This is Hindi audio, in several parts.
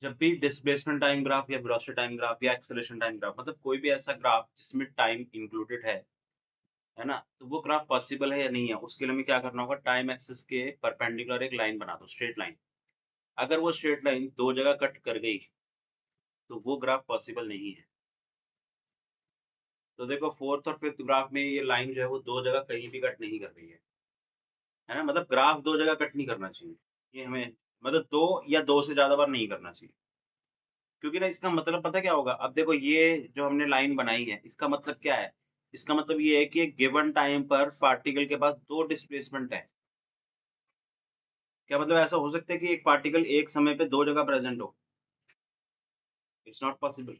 जब भी डिस्प्लेसमेंट टाइम ग्राफ या वेलोसिटी टाइम ग्राफ या एक्सेलरेशन टाइम ग्राफ, मतलब कोई भी ऐसा ग्राफ जिसमें टाइम इंक्लूडेड है ना, तो वो ग्राफ पॉसिबल है या नहीं है, उसके लिए हमें क्या करना होगा, टाइम एक्सिस के परपेंडिकुलर एक लाइन बना दो, स्ट्रेट लाइन। अगर वो स्ट्रेट लाइन दो जगह कट कर गई तो वो ग्राफ पॉसिबल नहीं है। तो देखो फोर्थ और फिफ्थ ग्राफ में ये लाइन जो है वो दो जगह कहीं भी कट नहीं कर रही है ना, मतलब ग्राफ दो जगह कट नहीं करना चाहिए। ये हमें मतलब दो या दो से ज्यादा बार नहीं करना चाहिए, क्योंकि ना इसका मतलब पता क्या होगा। अब देखो ये जो हमने लाइन बनाई है, इसका मतलब क्या है, इसका मतलब ये है कि एक गिवन टाइम पर पार्टिकल के पास दो डिस्प्लेसमेंट है। क्या मतलब ऐसा हो सकता है कि एक पार्टिकल एक समय पे दो जगह प्रेजेंट हो? It's not possible.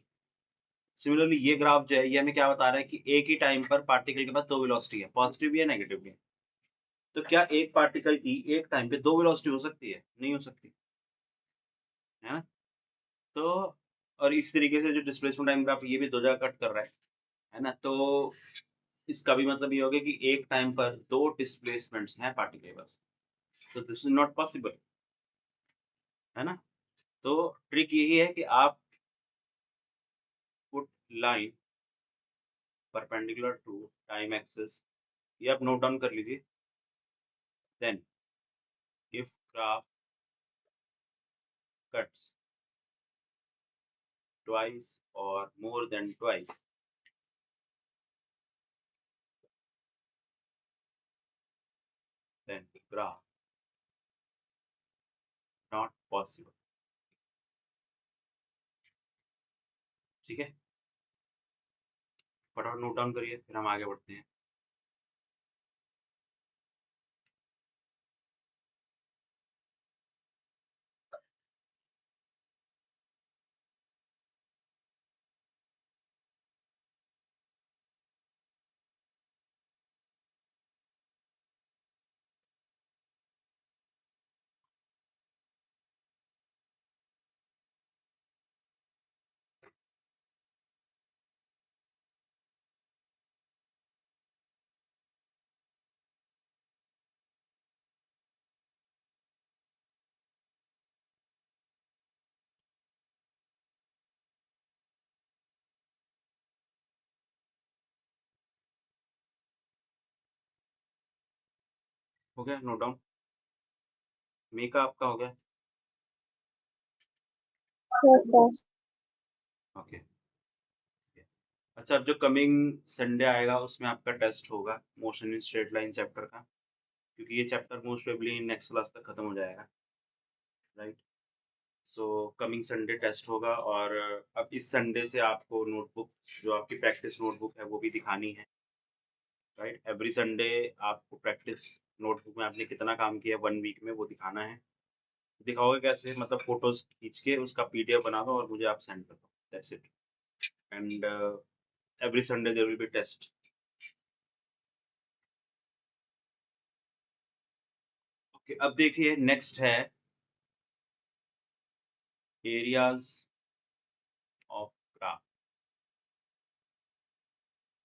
सिमिलरली ये ग्राफ जो है ये हमें क्या बता रहा है कि एक ही टाइम पर पार्टिकल के पास दो वेलोसिटी है, पॉजिटिव भी है नेगेटिव भी है। तो क्या एक पार्टिकल की एक टाइम पे दो वेलोसिटी हो सकती है? नहीं हो सकती, है ना। तो और इस तरीके से जो डिस्प्लेसमेंट टाइम ग्राफ ये भी दो जगह कट कर रहा है ना, तो इसका भी मतलब ये हो गया कि एक टाइम पर दो डिस्प्लेसमेंट्स हैं पार्टिकल के पास, तो दिस इज नॉट पॉसिबल, है ना। तो ट्रिक यही है कि आप put line perpendicular to time axis, ये आप नोट डाउन कर लीजिए। Then if graph cuts twice or more than twice, then graph not possible। ठीक है, फटाफट नोट डाउन करिए फिर हम आगे बढ़ते हैं। हो गया नोट डाउन? मे का आपका हो गया? Yes, sir. ओके। अच्छा, अब जो कमिंग संडे आएगा उसमें आपका टेस्ट होगा motion in straight line chapter का, क्योंकि ये chapter most probably next class तक खत्म हो जाएगा, right. So coming Sunday test होगा, और अब इस संडे से आपको नोटबुक, जो आपकी प्रैक्टिस नोटबुक है वो भी दिखानी है, राइट। एवरी संडे आपको प्रैक्टिस नोटबुक में आपने कितना काम किया वन वीक में वो दिखाना है। दिखाओगे कैसे, मतलब फोटोज खींच के उसका पीडीएफ बना दो और मुझे आप सेंड कर दो, that's it. And every Sunday there will be test. Okay, अब देखिए नेक्स्ट है एरियाज ऑफ ग्राफ।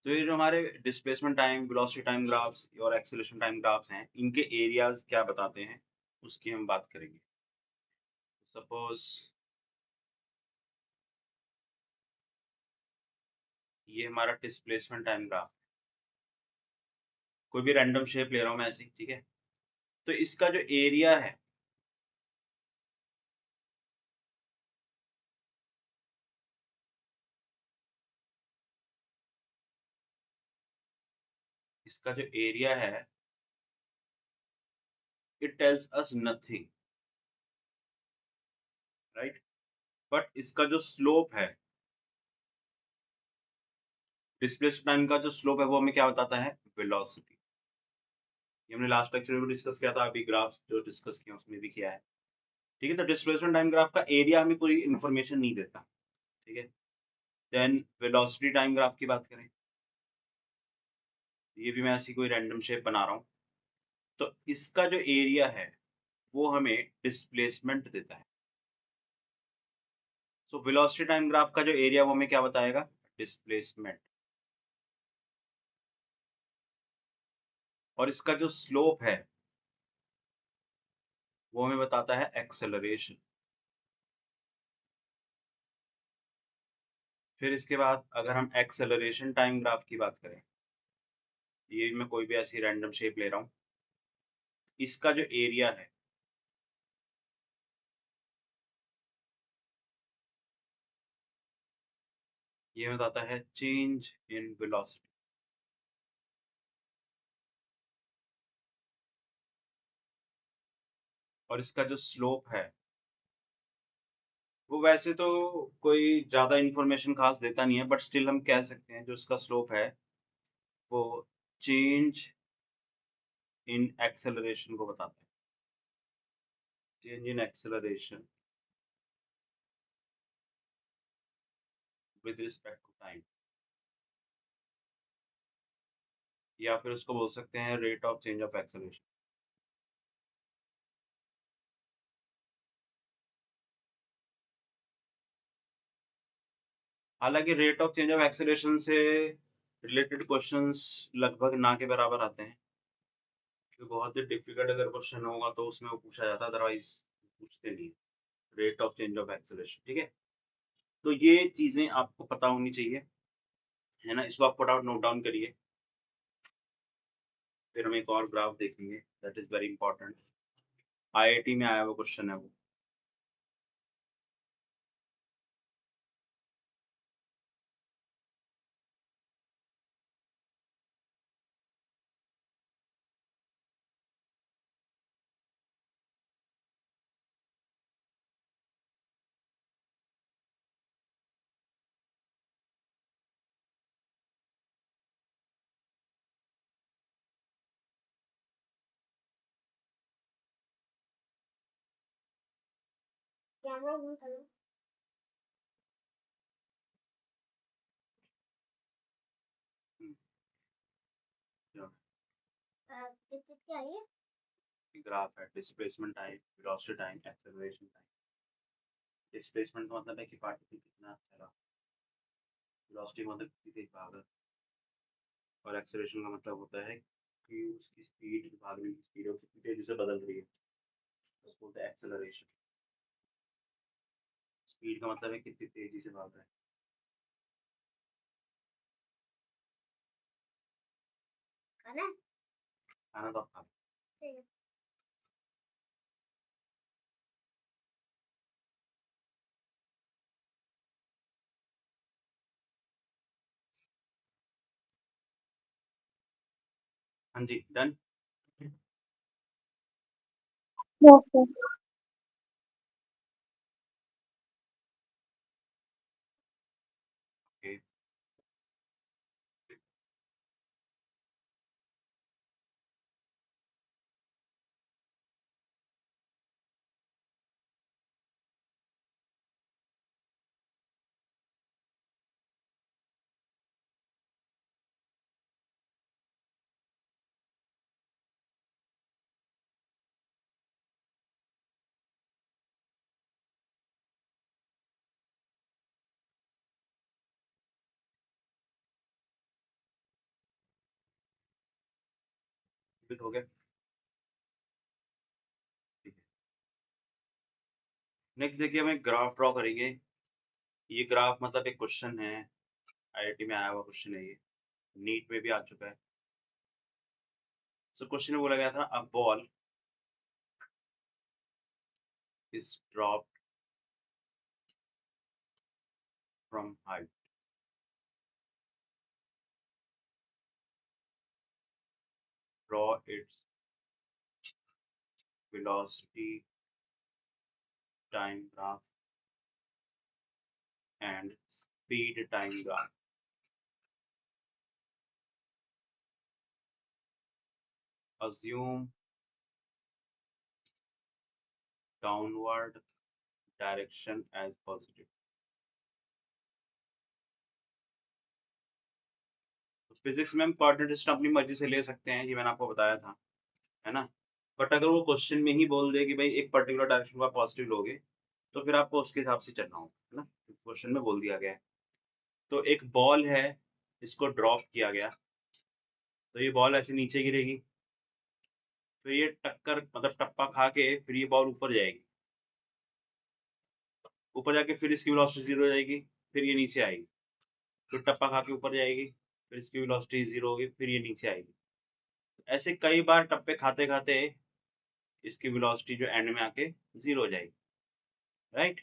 तो ये जो हमारे displacement time, velocity time graphs और एक्सेलरेशन टाइम ग्राफ्स हैं, इनके एरियाज क्या बताते हैं उसकी हम बात करेंगे। सपोज ये हमारा डिस्प्लेसमेंट टाइम ग्राफ, कोई भी रैंडम शेप ले रहा हूं मैं ऐसी, ठीक है। तो इसका जो एरिया है, इसका जो एरिया है, it tells us nothing, right. But इसका जो स्लोप है, डिस्प्लेसमेंट टाइम का जो स्लोप है वो हमें क्या बताता है, वेलोसिटी। ये हमने लास्ट लेक्चर में डिस्कस किया था, अभी ग्राफ जो डिस्कस किया उसमें भी किया है, ठीक है। तो डिस्प्लेसमेंट टाइम ग्राफ का एरिया हमें कोई इन्फॉर्मेशन नहीं देता, ठीक है। देन वेलोसिटी टाइम ग्राफ की बात करें, ये भी मैं ऐसी कोई रैंडम शेप बना रहा हूँ, तो इसका जो एरिया है वो हमें डिस्प्लेसमेंट देता है। सो वेलोसिटी टाइम ग्राफ का जो एरिया वो हमें क्या बताएगा, डिस्प्लेसमेंट। और इसका जो स्लोप है वो हमें बताता है एक्सेलरेशन। फिर इसके बाद अगर हम एक्सेलरेशन टाइम ग्राफ की बात करें, ये मैं कोई भी ऐसी रैंडम शेप ले रहा हूँ, इसका जो एरिया है ये बताता है चेंज इन वेलोसिटी, और इसका जो स्लोप है वो वैसे तो कोई ज्यादा इन्फॉर्मेशन खास देता नहीं है, बट स्टिल हम कह सकते हैं जो इसका स्लोप है वो चेंज इन एक्सेलरेशन को बताता है, change in acceleration with respect to time, या फिर उसको बोल सकते हैं rate of change of acceleration. हालांकि rate of change of acceleration से रिलेटेड क्वेश्चंस लगभग ना के बराबर आते हैं, तो बहुत ही डिफिकल्ट अगर क्वेश्चन होगा तो उसमें वो पूछा जाता है, अदरवाइज पूछते नहीं। Rate of change of acceleration, ठीक है। तो ये चीजें आपको पता होनी चाहिए, है ना। इसको आप फटाफट नोट डाउन करिए। फिर हम एक और ग्राफ देखेंगे, that is very important, IIT में आया हुआ क्वेश्चन है वो। कैमरा ऑन करो। क्या है ग्राफ है displacement time, velocity time, acceleration time. Displacement का मतलब है कि पार्टिकल कितना चला, वेलोसिटी का मतलब कितनी तेज भागा, और एक्सेलरेशन का मतलब होता है कि उसकी स्पीड, भागने की स्पीड कितनी तेजी से बदल रही है, उसको बोलते हैं एक्सेलरेशन। स्पीड का मतलब है कितनी तेजी से भाग रहा है। खाना खाना तो आप खा लो। है? हाँ जी, डन। ओके। ओके, फिट हो गया, ठीक है। नेक्स्ट देखिए, हम एक ग्राफ ड्रॉ करेंगे। ये ग्राफ मतलब एक क्वेश्चन है, आईआईटी में आया हुआ क्वेश्चन है ये, नीट में भी आ चुका है। सो क्वेश्चन में बोला गया था, a ball is dropped from height, draw it's velocity time graph and speed time graph. Assume downward direction as positive. तो फिजिक्स में हम कोऑर्डिनेट सिस्टम अपनी मर्जी से ले सकते हैं, ये मैंने आपको बताया था, है ना। बट अगर वो क्वेश्चन में ही बोल दे कि भाई एक पर्टिकुलर डायरेक्शन को आप पॉजिटिव लोगे, तो फिर आपको उसके हिसाब से चलना होगा, है ना। क्वेश्चन में बोल दिया गया है। तो एक बॉल है, इसको ड्रॉप किया गया, तो ये बॉल ऐसे नीचे गिरेगी, तो ये टक्कर मतलब टप्पा खा के फिर ये बॉल ऊपर जाएगी, ऊपर जाके फिर इसकी वेलोसिटी जीरो हो जाएगी, फिर ये नीचे आएगी। फिर टप्पा खा के ऊपर जाएगी, फिर इसकी वेलोसिटी 0 होगी, फिर ये नीचे आएगी। ऐसे कई बार टप्पे खाते-खाते इसकी वेलोसिटी जो एंड में आके 0 हो जाएगी, राइट?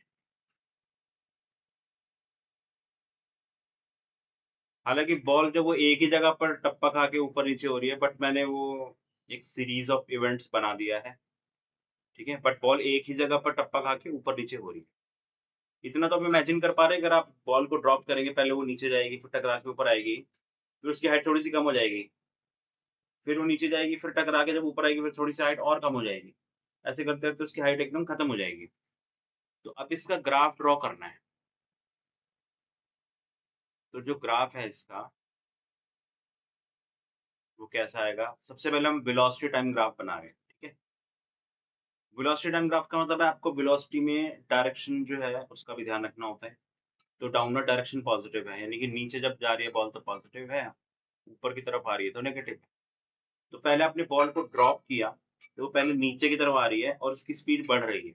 हालाँकि बॉल जो वो एक ही जगह पर टप्पा खा के ऊपर-नीचे हो रही है, बट मैंने वो एक सीरीज़ ऑफ इवेंट्स बना दिया है, ठीक है? बट बॉल एक ही जगह पर टप्पा खा के ऊपर-नीचे हो रही है। इतना तो आप इमेजिन कर पा रहे हैं, अगर आप बॉल को ड्रॉप करेंगे, पहले वो नीचे जाएगी, फिर टकरा के ऊपर आएगी, फिर उसकी हाइट थोड़ी-सी कम हो जाएगी, फिर वो नीचे जाएगी, फिर टकरा के जब ऊपर आएगी, फिर थोड़ी-सी हाइट और कम हो जाएगी। ऐसे करते-करते उसकी हाइट एकदम खत्म हो जाएगी। तो अब इसका ग्राफ ड्रॉ करना है। तो जो ग्राफ है इसका, वो कैसा आएगा? सबसे पहले हम वेलोसिटी टाइम ग्राफ बना रहे हैं, ठीक है? वेलोसिटी टाइम ग्राफ का मतलब है आपको वेलोसिटी में डायरेक्शन जो है उसका भी ध्यान रखना होता है। तो डाउनवर्ड डायरेक्शन पॉजिटिव है, यानी कि नीचे जब जा रही है बॉल तो पॉजिटिव है, ऊपर की तरफ आ रही है तो नेगेटिव है। तो पहले आपने बॉल को ड्रॉप किया, तो वो पहले नीचे की तरफ आ रही है और उसकी स्पीड बढ़ रही है।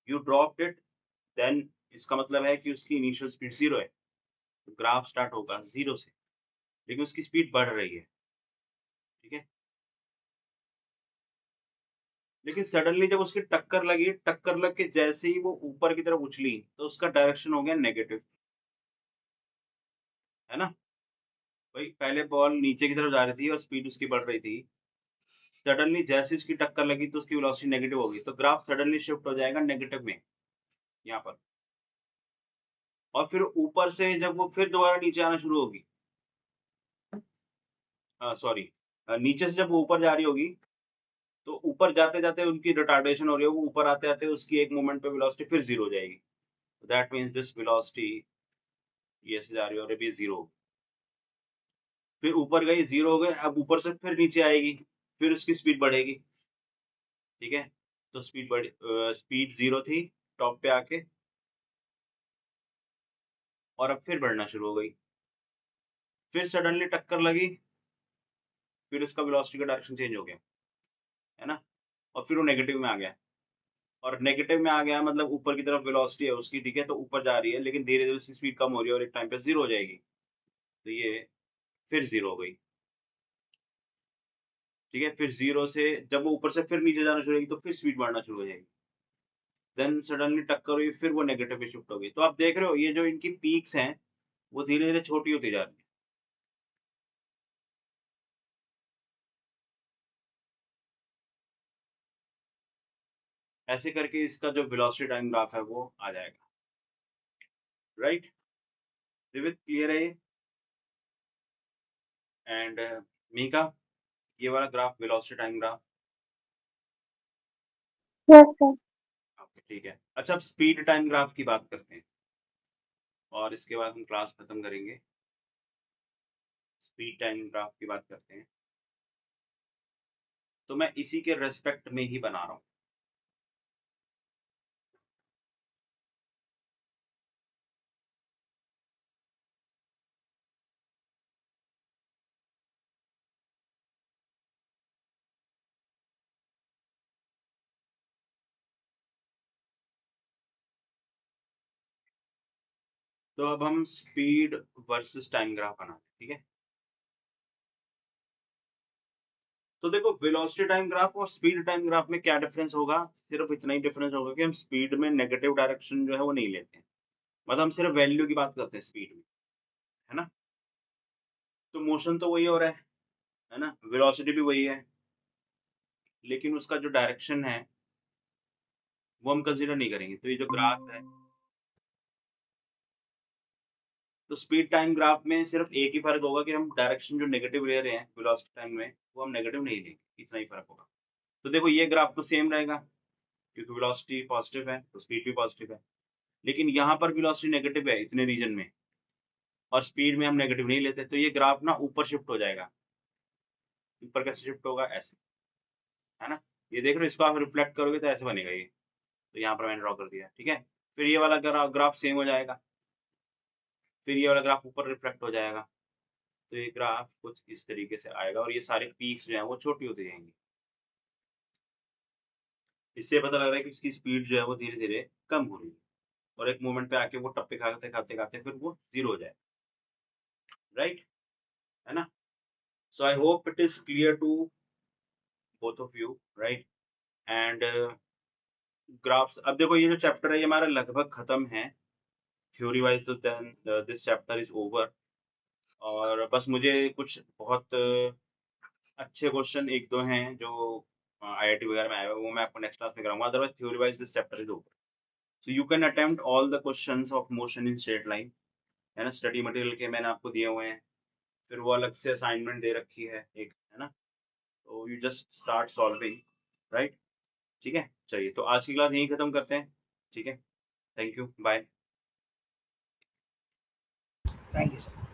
यू ड्रॉप्ड इट, देन इसका मतलब है कि उसकी इनिशियल स्पीड 0 है। तो ग्राफ स्टार्ट होगा 0 से, लेकिन उसकी स्पीड बढ़ रही है, ठीक है? लेकिन सडनली जब उसकी टक्कर लगी, टक्कर लग के जैसे ही वो ऊपर की तरफ उछली, तो उसका डायरेक्शन हो गया नेगेटिव, है ना? भाई पहले बॉल नीचे की तरफ जा रही थी और स्पीड उसकी बढ़ रही थी। सडनली जैसे उसकी टक्कर लगी तो उसकी वेलोसिटी नेगेटिव होगी, तो ग्राफ सडनली शिफ्ट हो जाएगा नेगेटिव में, यहाँ पर। और फिर ऊपर से जब वो फिर दोबारा नीचे आना शुरू होगी, सॉरी, नीचे से जब वो ऊपर जा रही होगी, तो ऊपर जाते-जाते उनकी रिटार्डेशन हो रही होगी, ऊपर आते-आते उसकी एक मोमेंट पे वेलोसिटी फिर 0 हो जाएगी। दैट मीन्स दिस वेलोसिटी ये ऐसे जा रही है और अभी 0 फिर ऊपर गई 0 हो गए, अब ऊपर से फिर नीचे आएगी, फिर उसकी स्पीड बढ़ेगी, ठीक है? तो स्पीड 0 थी टॉप पे आके, और अब फिर बढ़ना शुरू हो गई। फिर सडनली टक्कर लगी, फिर इसका वेलोसिटी का डायरेक्शन चेंज हो गया, है ना? और फिर वो नेगेटिव में आ गया, और नेगेटिव में आ गया मतलब ऊपर की तरफ वेलोसिटी है उसकी, ठीक है? तो ऊपर जा रही है, लेकिन धीरे-धीरे उसकी स्पीड कम हो रही है और एक टाइम पे 0 हो जाएगी। तो ये फिर 0 हो गई, ठीक है? फिर 0 से जब वो ऊपर से फिर नीचे जाना शुरू होगी, तो फिर स्पीड बढ़ना शुरू हो जाएगी। देन सडनली टक्कर हुई, फिर वो नेगेटिव में शिफ्ट हो गई। तो आप देख रहे हो ये जो इनकी पीक्स हैं, वो धीरे-धीरे छोटी होती जा रही है। ऐसे करके इसका जो वेलोसिटी टाइम ग्राफ है वो आ जाएगा, राइट? दिवित क्लियर है ये? एंड मीका, ये वाला graph velocity time graph, yes sir. Okay ठीक है। अच्छा, अब स्पीड टाइम ग्राफ की बात करते हैं और इसके बाद हम क्लास खत्म करेंगे। स्पीड टाइम ग्राफ की बात करते हैं, तो मैं इसी के रेस्पेक्ट में ही बना रहा हूँ। तो अब हम स्पीड वर्सेस टाइम ग्राफ बनाते हैं, ठीक है? तो देखो वेलोसिटी टाइम ग्राफ और स्पीड टाइम ग्राफ में क्या डिफरेंस होगा? सिर्फ इतना ही डिफरेंस होगा कि हम स्पीड में नेगेटिव डायरेक्शन जो है वो नहीं लेते हैं। मतलब हम सिर्फ वैल्यू की बात करते हैं स्पीड में, है ना? तो मोशन तो वही हो रहा है ना? वेलोसिटी भी वही है, लेकिन उसका जो डायरेक्शन है वो हम कंसीडर नहीं करेंगे। तो ये जो ग्राफ है, तो स्पीड टाइम ग्राफ में सिर्फ एक ही फ़र्क होगा कि हम डायरेक्शन जो नेगेटिव ले रहे हैं वेलोसिटी टाइम में, वो हम नेगेटिव नहीं लेंगे, इतना ही फ़र्क होगा। तो देखो ये ग्राफ तो सेम रहेगा, क्योंकि वेलोसिटी पॉजिटिव है, तो स्पीड भी पॉजिटिव है। लेकिन यहाँ पर वेलोसिटी नेगेटिव है इतने रीजन में, और स्पीड में हम नेगेटिव नहीं लेते, तो ये ग्राफ ना ऊपर शिफ्ट हो जाएगा। ऊपर कैसे शिफ्ट होगा? ऐसे, है ना? ये देख रहे हो, इसको आप रिफ्लेक्ट करोगे तो ऐसे बनेगा ये। तो यहाँ पर मैंने ड्रॉ कर दिया, ठीक है? फिर ये वाला ग्राफ सेम हो जाएगा, फिर ये वाला ग्राफ ऊपर रिफ्लेक्ट हो जाएगा। तो ये ग्राफ कुछ इस तरीके से आएगा, और ये सारे पीक्स जो हैं वो छोटी होती जाएंगी। इससे पता लग रहा है कि उसकी स्पीड जो है वो धीरे-धीरे कम हो रही है। और एक मोमेंट पे आके वो टप्पे खाते खाते खाते फिर वो जीरो हो जाए, राइट, है ना? So I hope it is clear to both of you, right? And graphs, अब देखो ये जो चैप्टर है ये हमारा लगभग खत्म है थ्योरी वाइज, तो then this chapter is over. और बस मुझे कुछ बहुत अच्छे क्वेश्चन एक दो हैं जो आईआईटी वगैरह में आए हुए, वो मैं आपको नेक्स्ट क्लास में कराऊंगा, otherwise theory wise this chapter is over. So you can attempt all the questions of motion in straight line, है ना? स्टडी मटेरियल के मैंने आपको दिए हुए हैं, फिर वो अलग से असाइनमेंट दे रखी है एक, है ना? तो you just start solving, right? ठीक है, चलिए तो आज की क्लास यहीं खत्म करते हैं, ठीक है? Thank you, bye. Thank you sir.